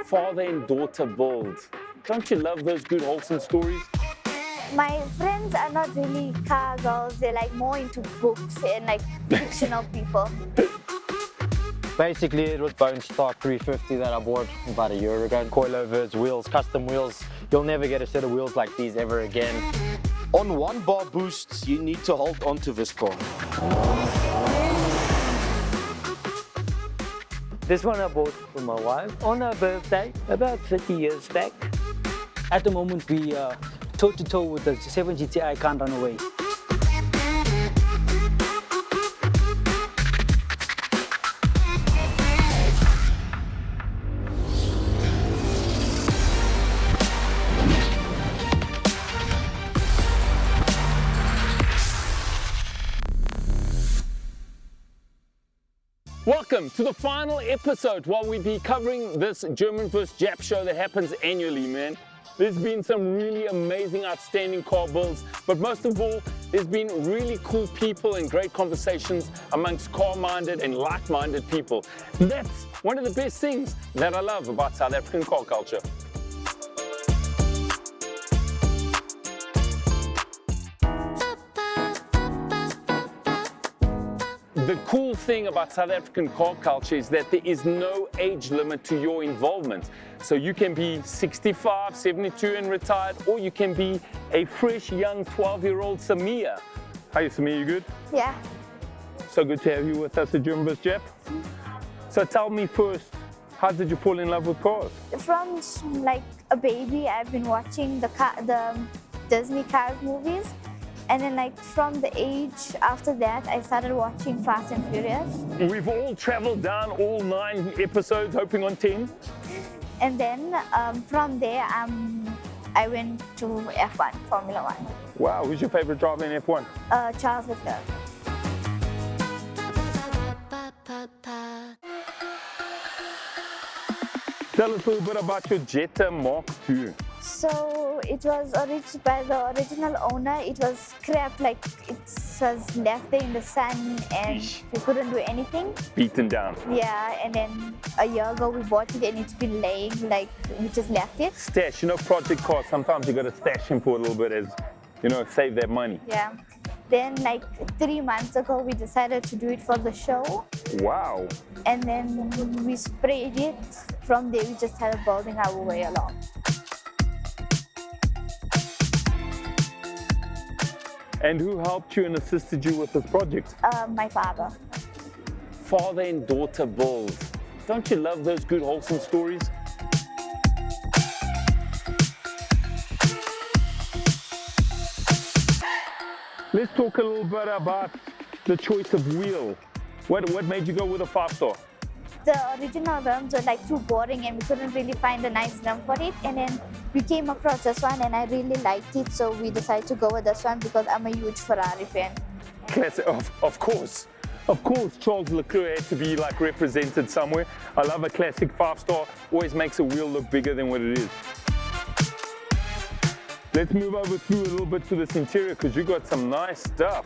father and daughter build. Don't you love those good, wholesome stories? My friends are not really car girls, they're like more into books and like fictional people. Basically, it was bone stock 350 that I bought about a year ago. Coilovers, wheels, custom wheels. You'll never get a set of wheels like these ever again. On one bar boost, you need to hold onto this car. This one I bought for my wife on her birthday about 30 years back. At the moment, we are toe-to-toe with the 7 GTI, can't run away. Welcome to the final episode while we be covering this German Vs Jap show that happens annually, man. There's been some really amazing, outstanding car builds, but most of all, there's been really cool people and great conversations amongst car-minded and like-minded people. That's one of the best things that I love about South African car culture. The cool thing about South African car culture is that there is no age limit to your involvement. So you can be 65, 72 and retired, or you can be a fresh young 12-year-old Samia. Hi Samia, you good? Yeah. So good to have you with us at German Vs Jap. So tell me first, how did you fall in love with cars? From like a baby, I've been watching the Disney Cars movies. And then like from the age after that, I started watching Fast and Furious. We've all traveled down all 9 episodes, hoping on 10. And then from there, I went to F1, Formula 1. Wow, who's your favorite driver in F1? Charles Leclerc. Tell us a little bit about your Jetta Mark II. So it was by the original owner. It was scrapped, like it was left there in the sun and we couldn't do anything. Beaten down. Yeah, and then a year ago we bought it and it's been laying, like we just left it. Stash, you know, project cars, sometimes you got to stash him for a little bit as, you know, save that money. Yeah. Then like 3 months ago we decided to do it for the show. Wow. And then we sprayed it. From there we just started building our way along. And who helped you and assisted you with this project? My father. Father and daughter build. Don't you love those good, wholesome stories? Let's talk a little bit about the choice of wheel. What made you go with a 5-star? The original rims were like too boring and we couldn't really find a nice rim for it. And then we came across this one and I really liked it. So we decided to go with this one because I'm a huge Ferrari fan. Classic, of course. Of course, Charles Leclerc had to be like represented somewhere. I love a classic 5-star, always makes a wheel look bigger than what it is. Let's move over through a little bit to this interior because you got some nice stuff.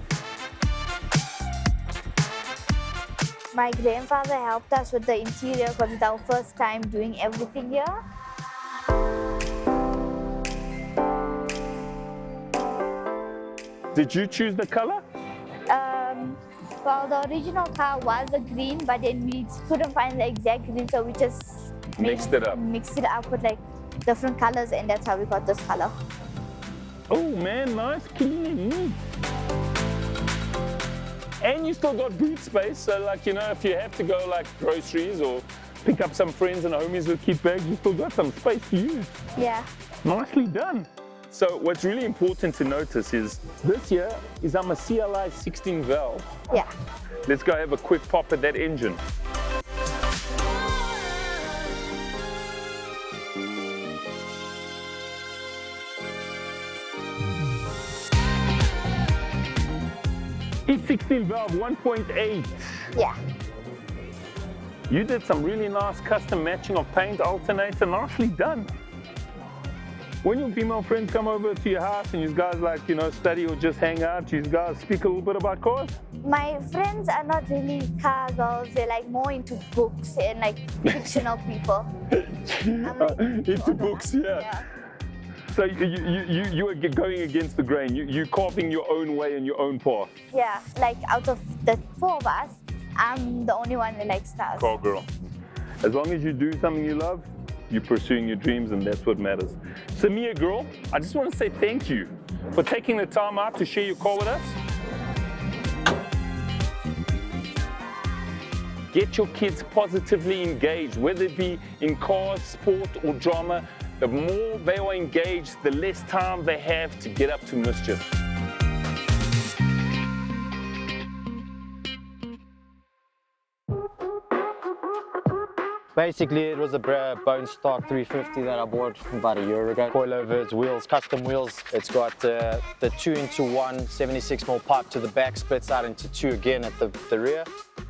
My grandfather helped us with the interior because it's our first time doing everything here. Did you choose the color? Well, the original car was a green, but then we couldn't find the exact green, so we just Mixed it up with like different colors, and that's how we got this color. Oh man, nice, clean and neat. And you still got boot space, so like, you know, if you have to go like groceries or pick up some friends and homies with kit bags, you still got some space to use. Yeah. Nicely done. So what's really important to notice is this here is a CLI 16 valve. Yeah. Let's go have a quick pop at that engine. It's 16 valve, 1.8. Yeah. You did some really nice custom matching of paint, alternator, nicely done. When your female friends come over to your house and you guys like, you know, study or just hang out, you guys speak a little bit about cars? My friends are not really car girls. They're like more into books and like fictional people. I'm like, Into books, yeah. So you are going against the grain. You're carving your own way and your own path. Yeah, like out of the four of us, I'm the only one that likes cars. Car girl. As long as you do something you love, you're pursuing your dreams, and that's what matters. Samia girl, I just want to say thank you for taking the time out to share your car with us. Get your kids positively engaged, whether it be in cars, sport, or drama. The more they are engaged, the less time they have to get up to mischief. Basically, it was a bone stock 350 that I bought about a year ago. Coilovers, wheels, custom wheels. It's got the 2-into-1 76mm pipe to the back, splits out into 2 again at the rear.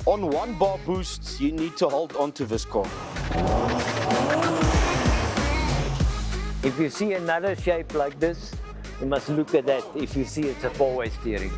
On 1 bar boost, you need to hold onto this car. If you see another shape like this, you must look at that. If you see it's a 4-way steering.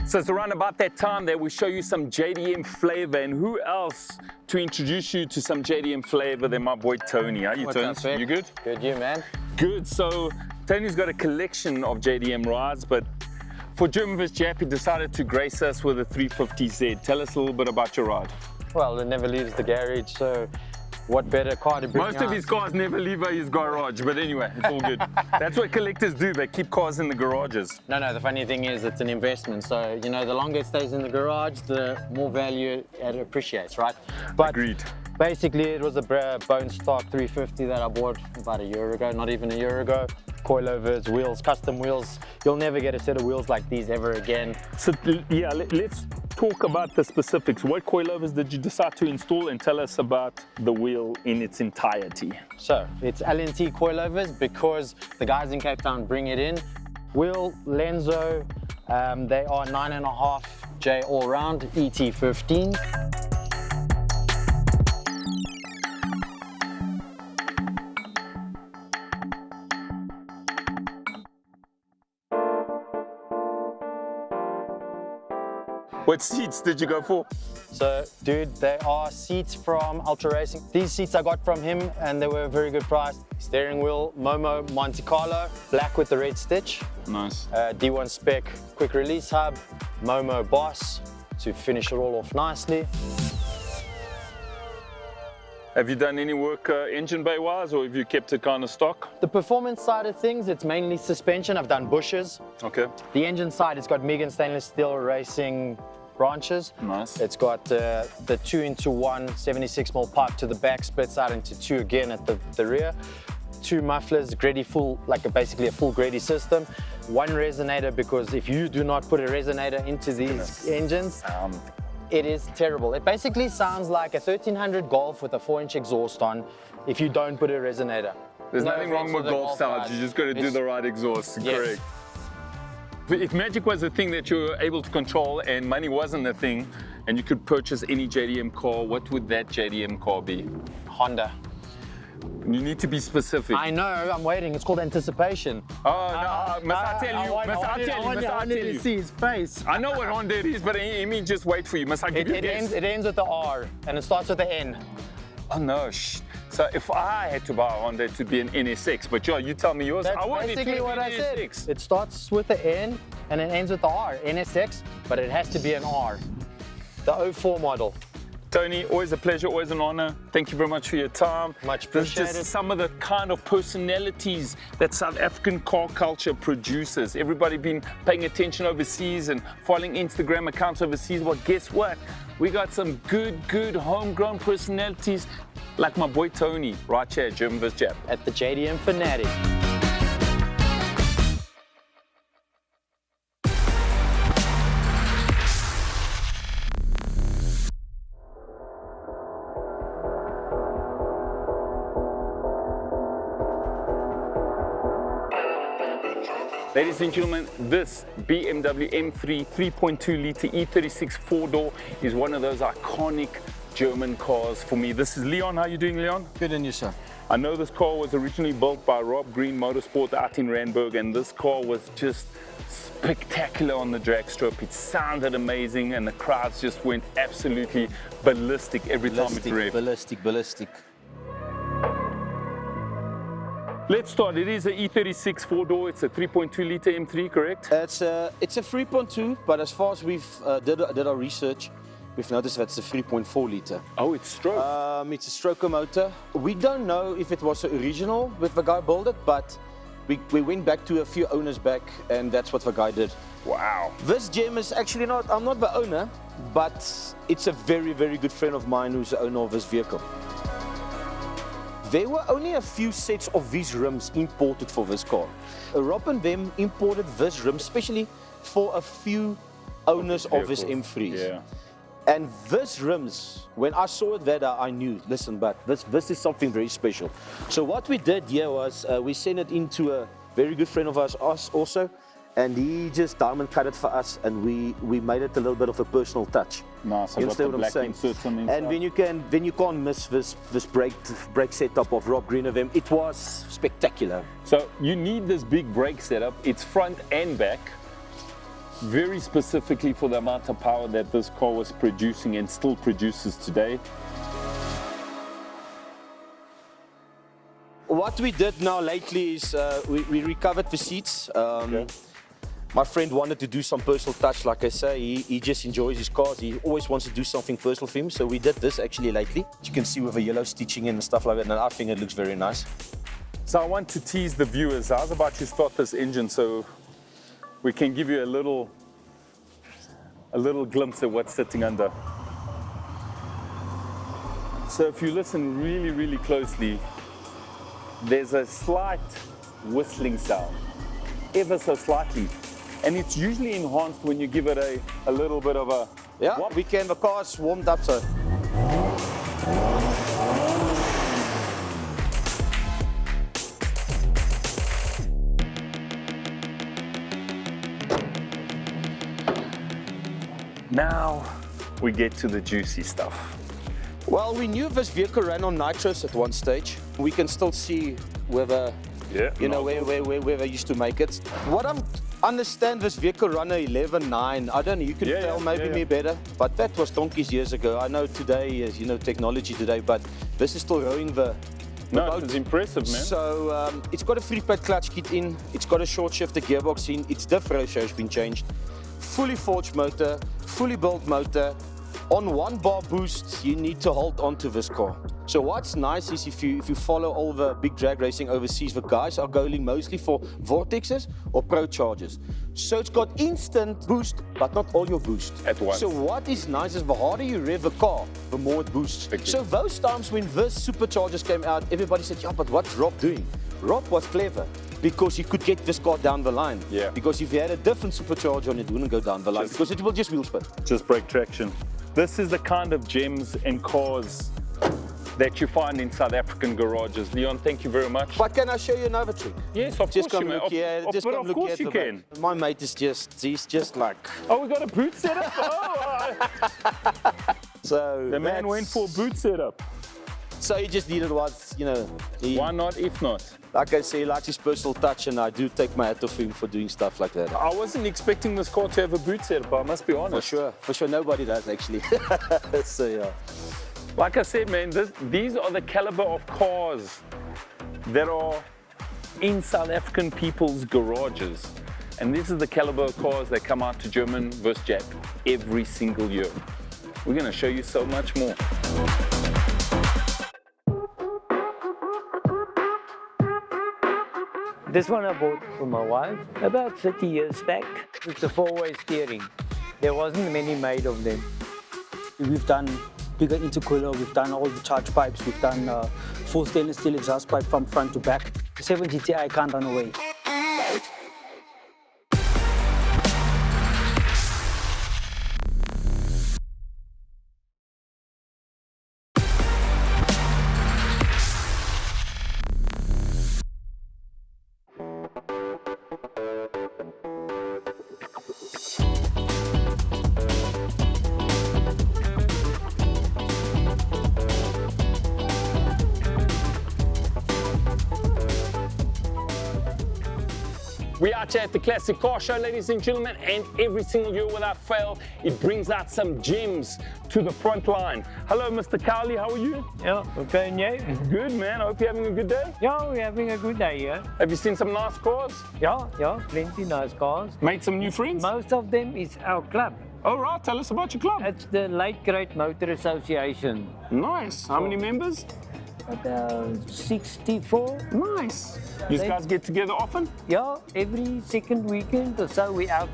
So it's around about that time that we show you some JDM flavor, and who else to introduce you to some JDM flavor than my boy Tony. How you, Tony? Vic? You good? Good, you, man? Good. So Tony's got a collection of JDM rides, but for German Vs Jap, he decided to grace us with a 350Z. Tell us a little bit about your ride. Well, it never leaves the garage, so what better car to bring Most of his cars never leave his garage, but anyway, it's all good. That's what collectors do. They keep cars in the garages. No, the funny thing is it's an investment. So, you know, the longer it stays in the garage, the more value it appreciates, right? But Agreed. basically, it was a bone stock 350 that I bought about a year ago, not even a year ago. Coilovers, wheels, custom wheels. You'll never get a set of wheels like these ever again. So yeah, let's talk about the specifics. What coilovers did you decide to install, and tell us about the wheel in its entirety? So it's LNT coilovers because the guys in Cape Town bring it in. Wheel, Lenzo, they are 9.5J all round, ET15. What seats did you go for? So, dude, they are seats from Ultra Racing. These seats I got from him, and they were a very good price. Steering wheel, Momo Monte Carlo, black with the red stitch. Nice. D1 spec, quick release hub, Momo Boss to finish it all off nicely. Have you done any work engine bay wise, or have you kept it kind of stock? The performance side of things, it's mainly suspension. I've done bushes. Okay. The engine side, it's got Megan stainless steel racing branches. Nice. It's got the 2-into-1 76mm pipe to the back, splits out into 2 again at the rear. 2 mufflers, Grady full, basically a full Grady system. 1 resonator, because if you do not put a resonator into these engines, it is terrible. It basically sounds like a 1300 Golf with a 4-inch exhaust on if you don't put a resonator. There's nothing wrong with Golf styles, you just got to do the right exhaust, Yes. correct. If magic was a thing that you were able to control and money wasn't a thing, and you could purchase any JDM car, what would that JDM car be? Honda. You need to be specific. I know, I'm waiting. It's called anticipation. Oh, no, must I tell you? Must I tell you? see his face. I know what Honda it is, but I mean, just wait for you. Must I give you a guess? It ends with the R and it starts with the N. Oh no, So if I had to buy a Honda, it would be an NSX. But Joe, you tell me yours. That's I want basically it to be what an I said. NSX. It starts with the N and it ends with the R, NSX, but it has to be an R. The 04 model. Tony, always a pleasure, always an honor. Thank you very much for your time. Much There's appreciated. just some of the kind of personalities that South African car culture produces. Everybody been paying attention overseas and following Instagram accounts overseas. Well, guess what? We got some good homegrown personalities like my boy Tony right here at German Vs Jap. At the JDM Fanatic. Ladies and gentlemen, this BMW M3 3.2 litre E36 4-door is one of those iconic German cars for me. This is Leon. How are you doing, Leon? Good on you, sir. I know this car was originally built by Rob Green Motorsport out in Randburg, and this car was just spectacular on the drag strip. It sounded amazing, and the crowds just went absolutely ballistic every time it revved. Ballistic. Let's start. It is an E36 4-door. It's a 3.2 litre M3, correct? It's a 3.2, but as far as we've did our research, we've noticed that it's a 3.4 litre. Oh, it's stroke. It's a stroker motor. We don't know if it was the original with the guy built it, but we went back to a few owners back, and that's what the guy did. Wow. This gem is actually not, I'm not the owner, but it's a very, very good friend of mine who's the owner of this vehicle. There were only a few sets of these rims imported for this car. Rob and them imported this rim especially for a few owners of this M3s. Yeah. And this rims, when I saw it there, I knew, listen, but this is something very special. So what we did here was we sent it into a very good friend of ours also, and he just diamond cut it for us, and we made it a little bit of a personal touch. Nice. You understand what I'm saying? And when you can't miss this brake setup of Rob Green of them, it was spectacular. So you need this big brake setup. It's front and back, very specifically for the amount of power that this car was producing and still produces today. What we did now lately is we recovered the seats. Okay. My friend wanted to do some personal touch, like I say. He just enjoys his cars. He always wants to do something personal for him. So we did this actually lately. You can see with the yellow stitching and stuff like that, and I think it looks very nice. So I want to tease the viewers. I was about to start this engine so we can give you a little glimpse of what's sitting under. So if you listen really, really closely, there's a slight whistling sound, ever so slightly. And it's usually enhanced when you give it a little bit of a... Yeah, whop. the car's warmed up, so. Now we get to the juicy stuff. Well, we knew this vehicle ran on nitros at one stage. We can still see whether, where they used to make it. What I understand, this vehicle ran a 11.9. I don't know, you can tell maybe me better, but that was donkeys years ago. I know today is, technology today, but this is still rowing the boat. It's impressive, man. So it's got a 3-pad clutch kit in, it's got a short shifter gearbox in, its diff ratio has been changed. Fully forged motor, fully built motor. On 1-bar boost, you need to hold on to this car. So what's nice is if you follow all the big drag racing overseas, the guys are going mostly for Vortexes or Pro Chargers. So it's got instant boost, but not all your boost. At once. So what is nice is the harder you rev a car, the more it boosts. Okay. So those times when this superchargers came out, everybody said, yeah, but what's Rob doing? Rob was clever, because you could get this car down the line. Yeah. Because if you had a different supercharger on it, wouldn't go down the line, because it will just wheel spin. Just brake traction. This is the kind of gems and cars that you find in South African garages. Leon, thank you very much. But can I show you another trick? Yes, of Just course come you look may. here. Just But come of look course here. you can. My mate is he's just like. Oh, we got a boot setup? Oh, So the man went for a boot setup. So he just needed what, Why not, if not? Like I say, he likes his personal touch, and I do take my hat off him for doing stuff like that. I wasn't expecting this car to have a boot setup, I must be honest. For sure, nobody does actually. So yeah. Like I said, man, these are the caliber of cars that are in South African people's garages. And this is the caliber of cars that come out to German Vs Jap every single year. We're going to show you so much more. This one I bought for my wife about 30 years back. It's a 4-way steering. There wasn't many made of them. We've done bigger intercooler, we've done all the charge pipes, we've done full stainless steel exhaust pipe from front to back. The 7 GTI can't run away. We are here at the Classic Car Show, ladies and gentlemen, and every single year without fail, it brings out some gems to the front line. Hello, Mr. Cowley, how are you? Yeah, okay, and you? Good, man. I hope you're having a good day. Yeah, we're having a good day, yeah. Have you seen some nice cars? Yeah, plenty nice cars. Made some new friends? Most of them is our club. All right, tell us about your club. It's the Late Great Motor Association. Nice. How many members? About 64. Nice. You guys get together often? Yeah, every second weekend or so we're out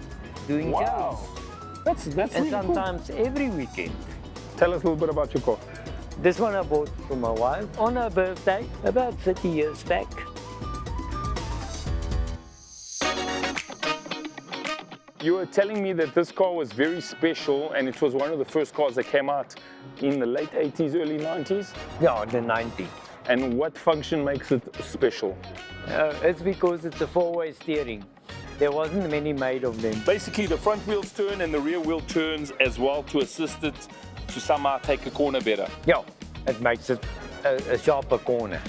doing Wow. shows. That's And really sometimes every weekend. cool. Tell us a little bit about your car. This one I bought for my wife on her birthday about 30 years back. You were telling me that this car was very special and it was one of the first cars that came out in the late 80s, early 90s. Yeah, the 90. And what function makes it special? It's because it's a four-way steering. There wasn't many made of them. Basically, the front wheels turn and the rear wheel turns as well to assist it to somehow take a corner better. Yeah, it makes it a sharper corner.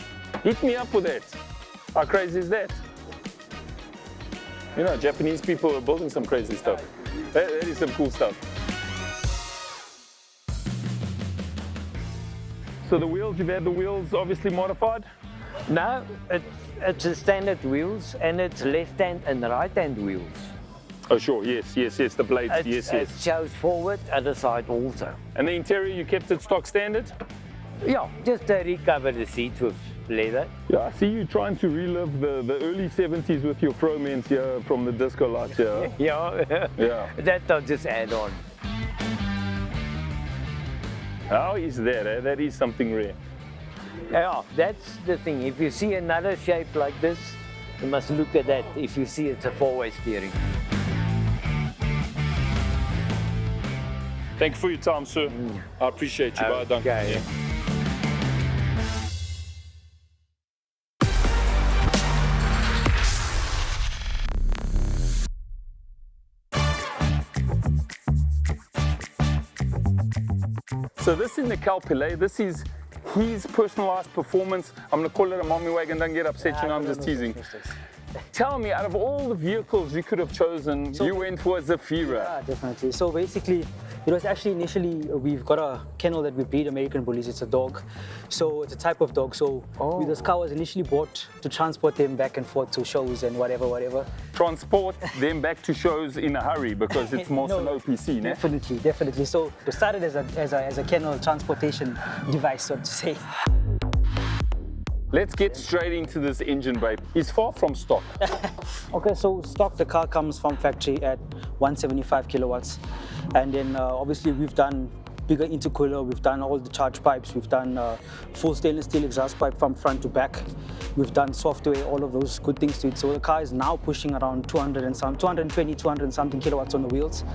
Hit me up with that. How crazy is that? You know, Japanese people are building some crazy stuff. That is some cool stuff. So the wheels, you've had the wheels obviously modified? No, it's a standard wheels and it's left-hand and right-hand wheels. Oh sure, yes, the blades, It shows forward, other side also. And the interior, you kept it stock standard? Yeah, just to recover the seats with leather. Yeah, I see you trying to relive the early 70s with your Promens here from the disco lights here. Yeah, Yeah. that I'll just add on. How is that? Eh? That is something rare. Yeah, that's the thing. If you see another shape like this, you must look at that. If you see it's a four-way steering. Thank you for your time, sir. I appreciate you. Bye, Duncan. Okay. Yeah. So this is Nicole Pillay. This is his personalized performance. I'm going to call it a mommy wagon. Don't get upset, you know, I'm just teasing. Tell me, out of all the vehicles you could have chosen, you went for a Zafira. Yeah, definitely. So basically, it was actually initially, we've got a kennel that we breed American bullies. It's a dog. So it's a type of dog. So this car was initially bought to transport them back and forth to shows and whatever. Transport them back to shows in a hurry because it's more an OPC, ne? Definitely. So it started as a kennel transportation device, so to say. Let's get straight into this engine, babe. It's far from stock. Okay, so stock, the car comes from factory at 175 kilowatts. And then obviously we've done bigger intercooler, we've done all the charge pipes, we've done full stainless steel exhaust pipe from front to back. We've done software, all of those good things to it. So the car is now pushing around 220, 200 and something kilowatts on the wheels.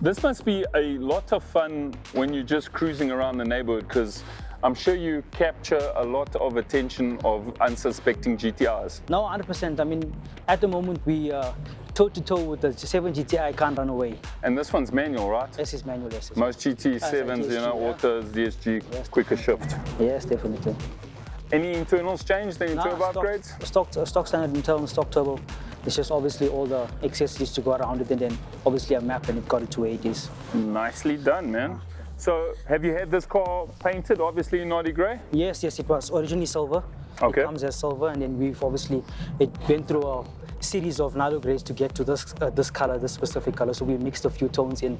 This must be a lot of fun when you're just cruising around the neighborhood, because I'm sure you capture a lot of attention of unsuspecting GTRs. No, 100%. I mean, at the moment we toe-to-toe with the 7 GTI, can't run away. And this one's manual, right? This is manual, yes. Most GT7s, you know, DSG, yeah. autos, DSG, quicker shift. Yes, definitely. Any internals changed? Any turbo upgrades? Stock standard internal, stock turbo. It's just obviously all the accessories to go around it, and then obviously a map, and it got it to 280s. Nicely done, man. So, have you had this car painted, obviously in Naughty Grey? Yes, it was originally silver. Okay. It comes as silver, and then we've obviously, it went through a series of Nardo Greys to get to this color, this specific color. So we mixed a few tones in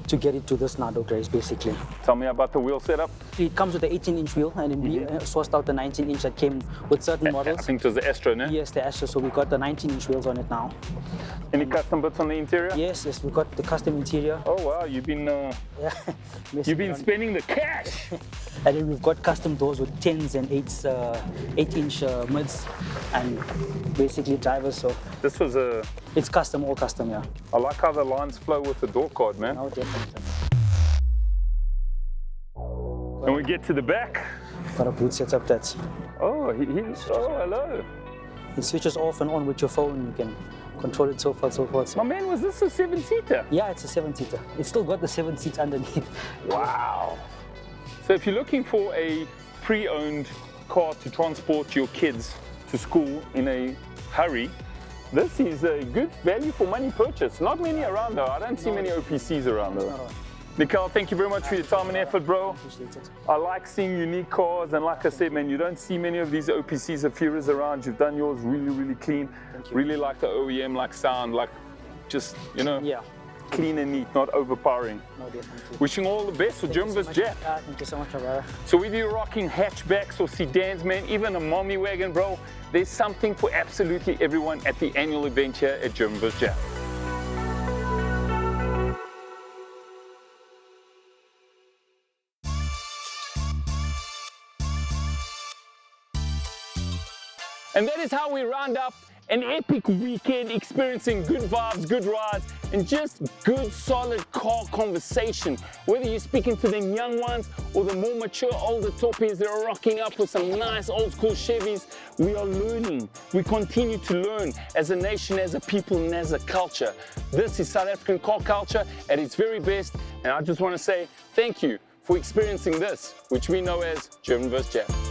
to get it to this Nardo Greys, basically. Tell me about the wheel setup. It comes with the 18-inch wheel, and then we sourced out the 19-inch that came with certain models. I think it was the Astro, no? Yes, the Astro. So we got the 19-inch wheels on it now. Any custom bits on the interior? Yes, we got the custom interior. Oh wow, you've been spending the cash. And then we've got custom doors with 10s and 8-inch mids, and basically drivers. So This was it's custom, all custom, yeah. I like how the lines flow with the door card, man. No, definitely. And we get to the back. Got a boot setup that's Oh, hello. it switches off and on with your phone. You can control it so forth, so forth. My man, was this a 7-seater? Yeah, it's a 7-seater. It's still got the 7 seats underneath. Wow. So if you're looking for a pre-owned car to transport your kids to school in a hurry, this is a good value for money purchase. Not many around though. I don't see many OPCs around though. Mikhail, thank you very much for your time and effort, bro. I like seeing unique cars, and like I said, man, you don't see many of these OPCs or Furies around. You've done yours really, really clean. Really like the OEM, like sound, like just, you know, clean and neat, not overpowering. No, definitely. Wishing all the best for German Vs Jap. Thank you so much, brother. So whether you're rocking hatchbacks or sedans, man, even a mommy wagon, bro, there's something for absolutely everyone at the annual event here at German Vs Jap. And that is how we round up an epic weekend, experiencing good vibes, good rides, and just good solid car conversation. Whether you're speaking to them young ones or the more mature older toppies that are rocking up with some nice old school Chevys, we are learning. We continue to learn as a nation, as a people, and as a culture. This is South African car culture at its very best, and I just want to say thank you for experiencing this, which we know as German Vs Jap.